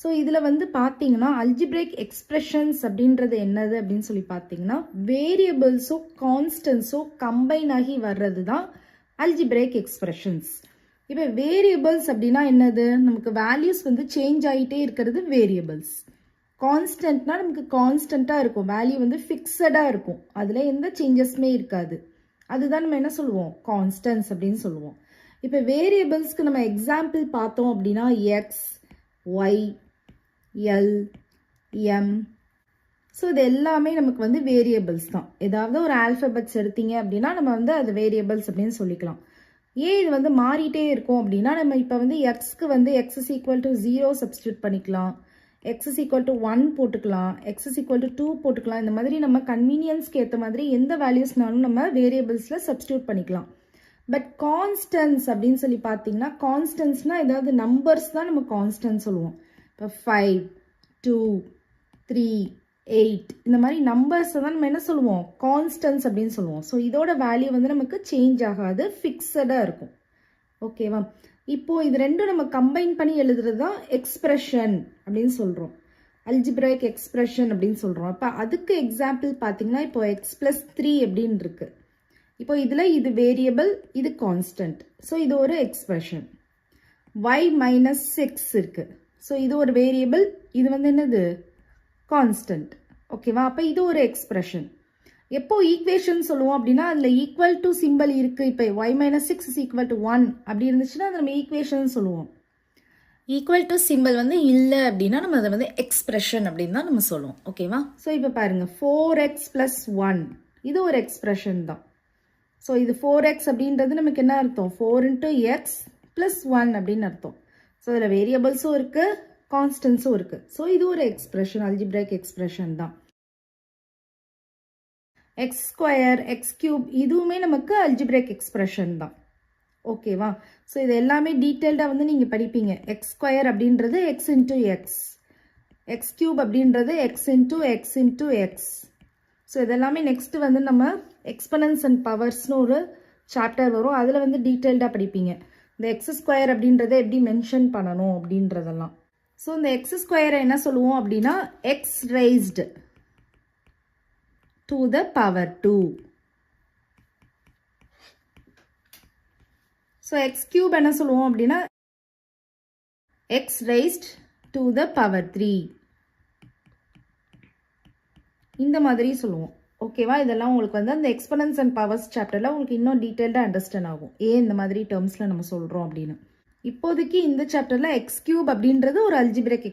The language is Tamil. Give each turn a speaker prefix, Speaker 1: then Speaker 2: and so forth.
Speaker 1: ஸோ இதில் வந்து பார்த்தீங்கன்னா அல்ஜிப்ரேக் எக்ஸ்பிரஷன்ஸ் அப்படின்றது என்னது அப்படின்னு சொல்லி பார்த்தீங்கன்னா வேரியபிள்ஸோ கான்ஸ்டன்ஸோ கம்பைன் ஆகி வர்றது தான் அல்ஜிப்ரேக் எக்ஸ்பிரஷன்ஸ். இப்போ வேரியபிள்ஸ் அப்படின்னா என்னது, நமக்கு வேல்யூஸ் வந்து சேஞ்ச் ஆகிட்டே இருக்கிறது வேரியபிள்ஸ். கான்ஸ்டன்ட்னா நமக்கு கான்ஸ்டண்ட்டாக இருக்கும், வேல்யூ வந்து ஃபிக்ஸடாக இருக்கும், அதில் எந்த சேஞ்சஸுமே இருக்காது, அதுதான் நம்ம என்ன சொல்லுவோம், கான்ஸ்டன்ஸ் அப்படின்னு சொல்லுவோம். இப்போ வேரியபிள்ஸ்க்கு நம்ம எக்ஸாம்பிள் பார்த்தோம் அப்படின்னா X, Y, L, M. So இது எல்லாமே நமக்கு வந்து வேரியபிள்ஸ் தான். ஏதாவது ஒரு ஆல்ஃபபெட்ஸ் எடுத்தீங்க அப்படின்னா நம்ம வந்து அது வேரியபிள்ஸ் அப்படின்னு சொல்லிக்கலாம். ஏன் இது வந்து மாறிட்டே இருக்கும் அப்படின்னா நம்ம இப்போ வந்து எக்ஸ்க்கு வந்து X is equal to 0 substitute பண்ணிக்கலாம், எக்ஸ் இஸ் ஈக்குவல் டு 1 போட்டுக்கலாம், எக்ஸ் இஸ் ஈக்குவல் டு 2 போட்டுக்கலாம். இந்த மாதிரி நம்ம கன்வீனியன்ஸ்க்கு ஏற்ற மாதிரி எந்த வேல்யூஸ்னாலும் நம்ம வேரியபிள்ஸில் சப்ஸ்டியூட் பண்ணிக்கலாம். பட் கான்ஸ்டன்ஸ் அப்படின்னு சொல்லி பார்த்தீங்கன்னா கான்ஸ்டன்ஸ்னால் ஏதாவது நம்பர்ஸ் தான் நம்ம கான்ஸ்டன்ஸ் சொல்லுவோம். இப்போ 5, 2, 3, 8 இந்த மாதிரி நம்பர்ஸை தான் நம்ம என்ன சொல்லுவோம், கான்ஸ்டன்ஸ் அப்படின்னு சொல்லுவோம். ஸோ இதோட வேல்யூ வந்து நமக்கு சேஞ்ச் ஆகாது, ஃபிக்ஸடாக இருக்கும். ஓகேவா? இப்போது இது ரெண்டும் நம்ம கம்பைன் பண்ணி எழுதுறது தான் எக்ஸ்பிரஷன் அப்படின்னு சொல்கிறோம், அல்ஜிப்ராய்க் எக்ஸ்பிரஷன் அப்படின்னு சொல்கிறோம். அப்போ அதுக்கு எக்ஸாம்பிள் பார்த்தீங்கன்னா இப்போ x+3 அப்படின்னு இருக்கு. இப்போ இதில் இது வேரியபிள், இது கான்ஸ்டன்ட், ஸோ இது ஒரு எக்ஸ்பிரஷன். y-6 இருக்கு, ஸோ இது ஒரு வேரியபிள், இது வந்து என்னது, கான்ஸ்டன்ட். ஓகேவா? அப்போ இது ஒரு எக்ஸ்பிரஷன். எப்போ ஈக்குவேஷன் சொல்லுவோம் அப்படின்னா அதில் ஈக்குவல் டு சிம்பிள் இருக்குது. இப்போ y-6 இஸ் ஈக்குவல் டு 1 அப்படி இருந்துச்சுன்னா அதை நம்ம ஈக்குவேஷன் சொல்லுவோம். ஈக்குவல் டு சிம்பிள் வந்து இல்லை அப்படின்னா நம்ம அதை வந்து எக்ஸ்பிரஷன் அப்படின்னு தான் நம்ம சொல்லுவோம். ஓகேவா? ஸோ இப்போ பாருங்கள் 4x + 1 இது ஒரு எக்ஸ்பிரஷன் தான். ஸோ இது 4x அப்படின்றது நமக்கு என்ன அர்த்தம், 4 × x + 1 அப்படின்னு அர்த்தம். ஸோ இதில் வேரியபிள்ஸும் இருக்குது, கான்ஸ்டன்ஸும் இருக்குது. ஸோ இது ஒரு எக்ஸ்பிரஷன், அல்ஜிப்ராய்க் எக்ஸ்பிரஷன் தான். x² x³ இதுவுமே நமக்கு அல்ஜிப்ராய்க் எக்ஸ்பிரஷன் தான். ஓகேவா? ஸோ இது எல்லாமே டீட்டெயில்டாக வந்து நீங்கள் படிப்பீங்க. x² அப்படின்றது x × x, x³ அப்படின்றது x × x × x. ஸோ இதெல்லாமே நெக்ஸ்ட்டு வந்து நம்ம எக்ஸ்பனன்ஸ் அண்ட் பவர்ஸ்னு ஒரு சாப்டர் வரும், அதில் வந்து டீட்டெயில்டாக படிப்பீங்க. இந்த x² அப்படின்றத எப்படி மென்ஷன் பண்ணணும் அப்படின்றதெல்லாம். ஸோ இந்த x² என்ன சொல்லுவோம் அப்படின்னா x raised to the power 2. So x³ என்ன சொல்லுவோம் அப்படின்னா x raised to the power 3 இந்த மாதிரி சொல்லுவோம். ஓகேவா? இதெல்லாம் உங்களுக்கு வந்து அந்த எக்ஸ்பனன்ஸ் அண்ட் பவர்ஸ் சாப்டரில் உங்களுக்கு இன்னும் டீட்டெயில்டாக அண்டர்ஸ்டாண்ட் ஆகும், ஏன் இந்த மாதிரி டேர்ம்ஸில் நம்ம சொல்கிறோம் அப்படின்னு. இப்போதைக்கு இந்த சாப்டரில் x³ அப்படின்றது ஒரு அல்ஜிப்ராய்க்